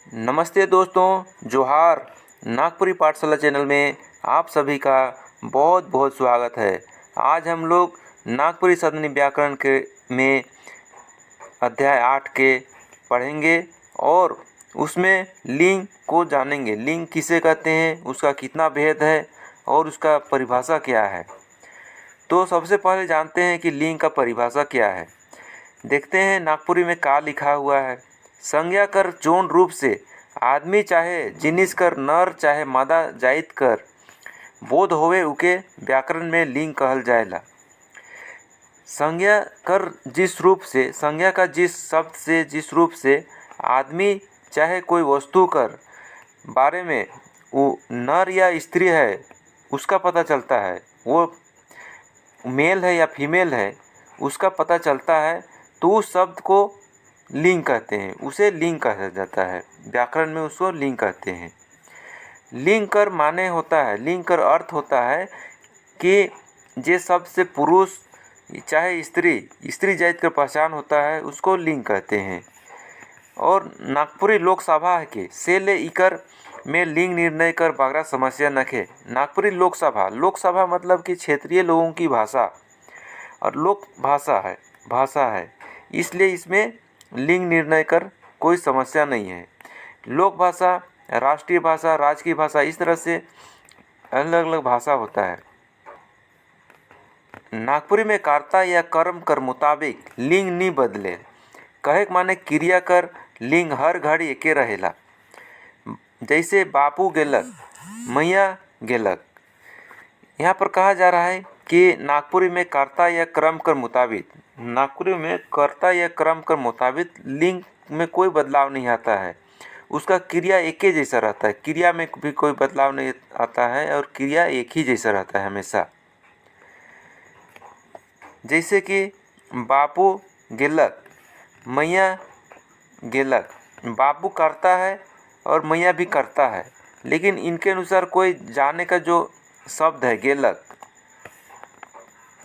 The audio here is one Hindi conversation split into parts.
नमस्ते दोस्तों, जोहार। नागपुरी पाठशाला चैनल में आप सभी का बहुत बहुत स्वागत है। आज हम लोग नागपुरी सदनी व्याकरण के में अध्याय 8 के पढ़ेंगे और उसमें लिंग को जानेंगे। लिंग किसे कहते हैं, उसका कितना भेद है और उसका परिभाषा क्या है। तो सबसे पहले जानते हैं कि लिंग का परिभाषा क्या है। देखते हैं नागपुरी में का लिखा हुआ है। संज्ञा कर जौन रूप से आदमी चाहे जिनिस कर नर चाहे मादा जाइत कर बोध होवे उके व्याकरण में लिंग कहल जाएला। संज्ञा कर जिस रूप से, संज्ञा का जिस शब्द से, जिस रूप से आदमी चाहे कोई वस्तु कर बारे में वो नर या स्त्री है उसका पता चलता है, वो मेल है या फीमेल है उसका पता चलता है, तो उस शब्द को लिंग कहते हैं, उसे लिंग कहा जाता है। व्याकरण में उसको लिंग कहते हैं। लिंग कर माने होता है, लिंग कर अर्थ होता है कि जे शब्द से पुरुष चाहे स्त्री जाति का पहचान होता है उसको लिंग कहते हैं। और नागपुरी लोकसभा के से ले इकर में लिंग निर्णय कर बागरा समस्या नखे। नागपुरी लोकसभा मतलब कि क्षेत्रीय लोगों की भाषा और लोक भाषा है, इसलिए इसमें लिंग निर्णय कर कोई समस्या नहीं है। लोक भाषा, राष्ट्रीय भाषा, राज्य की भाषा, इस तरह से अलग अलग भाषा होता है। नागपुरी में कर्ता या कर्म कर मुताबिक लिंग नहीं बदले। कहे के माने क्रिया कर लिंग हर घड़ी एके रहेला। जैसे बापू गेलक, मैया गेलक। यहाँ पर कहा जा रहा है कि नागपुरी में कर्ता या क्रम कर मुताबिक, नागपुरी में कर्ता या क्रम कर मुताबिक लिंग में कोई बदलाव नहीं आता है। उसका क्रिया एक ही जैसा रहता है, क्रिया में भी कोई बदलाव नहीं आता है और क्रिया एक ही जैसा रहता है हमेशा। जैसे कि बापू गेलक, मैया गेलक। बापू करता है और मैया भी करता है, लेकिन इनके अनुसार कोई जाने का जो शब्द है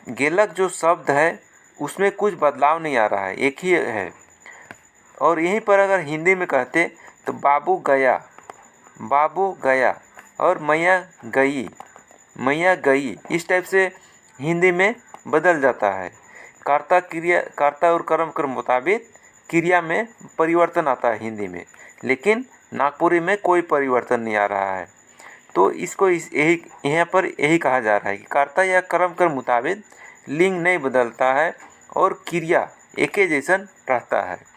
गेलक जो शब्द है उसमें कुछ बदलाव नहीं आ रहा है, एक ही है। और यहीं पर अगर हिंदी में कहते तो बाबू गया और मैया गई, इस टाइप से हिंदी में बदल जाता है। कर्ता और कर्म के मुताबिक क्रिया में परिवर्तन आता है हिंदी में, लेकिन नागपुरी में कोई परिवर्तन नहीं आ रहा है। तो इसको यही यहाँ पर यही कहा जा रहा है कि कर्ता या कर्म के मुताबिक लिंग नहीं बदलता है और क्रिया एक ही जैसन रहता है।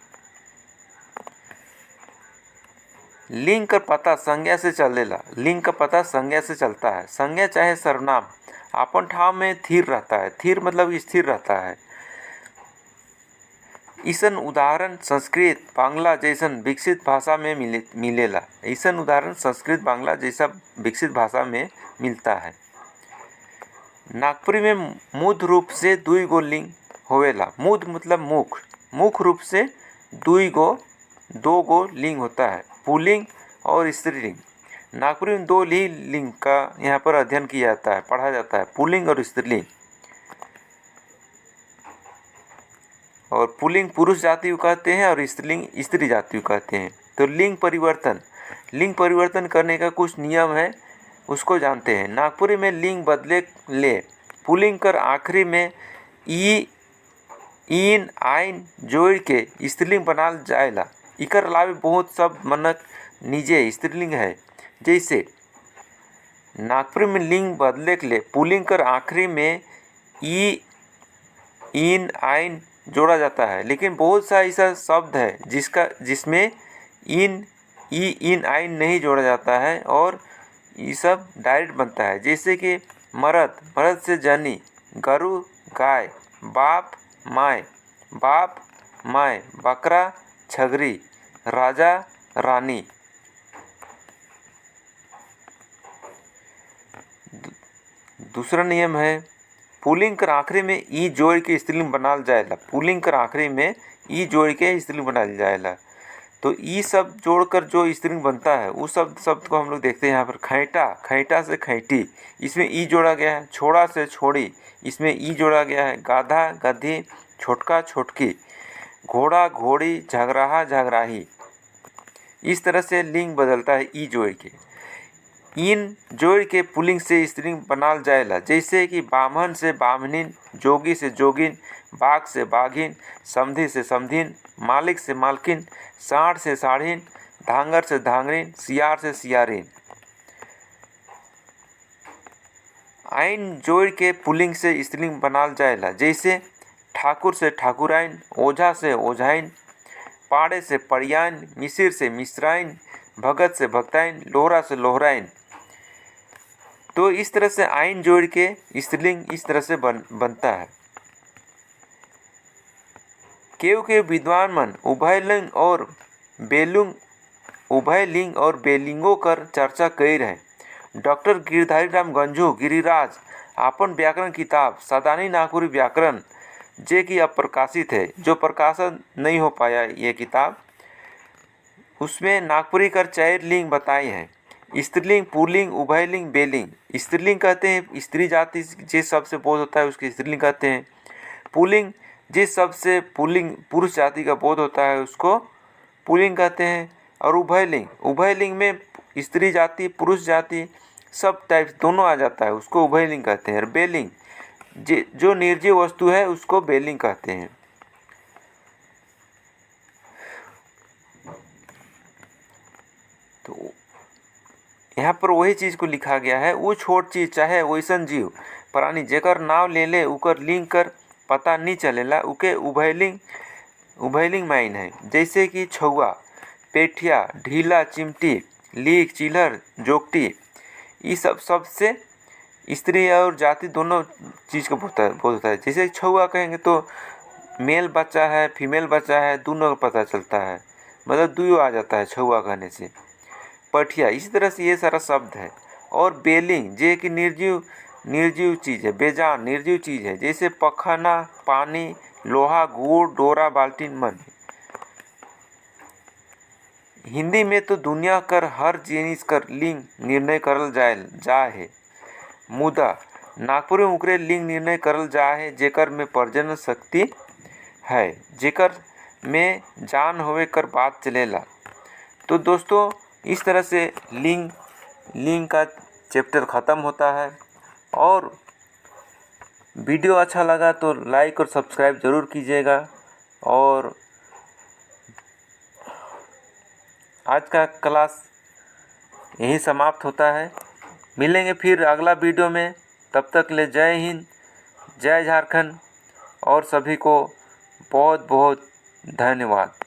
लिंग का पता संज्ञा से चलेला। लिंग का पता संज्ञा से चलता है। संज्ञा चाहे सर्वनाम अपन ठाव में थिर रहता है। थिर मतलब स्थिर रहता है। ईसन उदाहरण संस्कृत बांग्ला जैसन विकसित भाषा में मिलेला। ईसन उदाहरण संस्कृत बांग्ला जैसा विकसित भाषा में मिलता है। नागपुरी में मूढ़ रूप से दुई गो लिंग होवेला। मूढ़ मतलब मुख, मुख रूप से दो गो लिंग होता है, पुल्लिंग और स्त्रीलिंग। नागपुरी में दो ही लिंग का यहाँ पर अध्ययन किया जाता है, पढ़ा जाता है, पुल्लिंग और स्त्रीलिंग। और पुल्लिंग पुरुष जाति को कहते हैं और स्त्रीलिंग स्त्री जाति को कहते हैं। तो लिंग परिवर्तन करने का कुछ नियम है, उसको जानते हैं। नागपुरी में लिंग बदले ले पुल्लिंग कर आखिरी में इन आइन जोड़ के स्त्रीलिंग बनाल जाएला। इकर अलावे बहुत सब मनक निजे स्त्रीलिंग है। जैसे नागपुरी में लिंग बदले के लिए पुल्लिंग कर आखिरी में इन आइन जोड़ा जाता है, लेकिन बहुत सा ऐसा शब्द है जिसमें इन आइन नहीं जोड़ा जाता है और ये सब डायरेक्ट बनता है। जैसे कि मर्द से जनी, गरु गाय, बाप माय, बकरा छगरी, राजा रानी। दूसरा नियम है पुल्लिंग कर आखिरी में ई जोड़ के स्त्रीलिंग बनाल जाएला। पुल्लिंग कर आखिरी में ई जोड़ के स्त्रीलिंग बनाल जाएला। तो ई सब जोड़कर जो स्त्रीलिंग बनता है उस शब्द को हम लोग देखते हैं यहाँ पर। खैटा से खैटी, इसमें ई जोड़ा गया है। छोड़ा से छोड़ी, इसमें ई जोड़ा गया है। गाधा गधी, छोटका छोटकी, घोड़ा घोड़ी, झगराहा झगराही, इस तरह से लिंग बदलता है ई जोड़ के। इन जोड़ के पुल्लिंग से स्त्रीलिंग बनाल जाएला, जैसे कि बामन से बामनिन, जोगी से जोगिन, बाघ से बाघिन, समधी से समधिन, मालिक से मालकिन, साढ़ से साढ़िन, धांगर से धांगरिन, सियार से सियारिन। आइन जोड़ के पुल्लिंग से स्त्रीलिंग बनाल जाएला, जैसे ठाकुर से ठाकुराइन, ओझा से ओझाइन, पाड़े से पड़ियाइन, मिसिर से मिश्राइन, भगत से भक्ताइन, लोहरा से लोहराइन। तो इस तरह से आइन जोड़ के स्त्रीलिंग इस तरह से बनता है। के विद्वान मन उभयलिंग और बेलिंगों कर चर्चा कई रहे। डॉक्टर गिरधारी राम गंझू गिरिराज अपन व्याकरण किताब सादानी नागपुरी व्याकरण जे कि अब प्रकाशित है, जो प्रकाशन नहीं हो पाया ये किताब, उसमें नागपुरी कर 4 लिंग बताए हैं। स्त्रीलिंग, पुल्लिंग, उभयलिंग, बेलिंग। स्त्रीलिंग कहते हैं स्त्री जाति जिस शब्द से बोध होता है उसकी स्त्रीलिंग कहते हैं। पुल्लिंग जिस शब्द से पुल्लिंग पुरुष जाति का बोध होता है उसको पुल्लिंग कहते हैं। और उभयलिंग में स्त्री जाति पुरुष जाति सब टाइप दोनों आ जाता है, उसको उभयलिंग कहते हैं। और बेलिंग जो निर्जीव वस्तु है उसको बेलिंग कहते हैं। तो यहाँ पर वही चीज़ को लिखा गया है, वो छोट चीज़ चाहे वैसन जीव प्राणी जेकर नाव ले ले उकर लिंग कर पता नहीं चलेला, उके उभयलिंग माइन है। जैसे कि छौआ, पेठिया, ढीला, चिमटी, लीक, चिलर, जोगटी, ये सब से स्त्री और जाति दोनों चीज़ का बोध होता है। जैसे छौआ कहेंगे तो मेल बच्चा है फीमेल बच्चा है दोनों का पता चलता है, मतलब दुयो आ जाता है छौआ कहने से। पठिया, इसी तरह से ये सारा शब्द है। और बेलिंग जे कि निर्जीव चीज़ है, बेजान निर्जीव चीज़ है, जैसे पखाना, पानी, लोहा, गुड़, डोरा, बाल्टीन, मन। हिंदी में तो दुनिया कर हर जिनिस कर लिंग निर्णय करल जा है, मुदा नागपुर में उकरे लिंग निर्णय करल जा है जेकर में प्रजनन शक्ति है, जेकर में जान होवे कर बात चलेला। तो दोस्तों इस तरह से लिंग का चैप्टर ख़त्म होता है। और वीडियो अच्छा लगा तो लाइक और सब्सक्राइब ज़रूर कीजिएगा। और आज का क्लास यहीं समाप्त होता है, मिलेंगे फिर अगला वीडियो में। तब तक ले जय हिंद, जय झारखंड और सभी को बहुत बहुत धन्यवाद।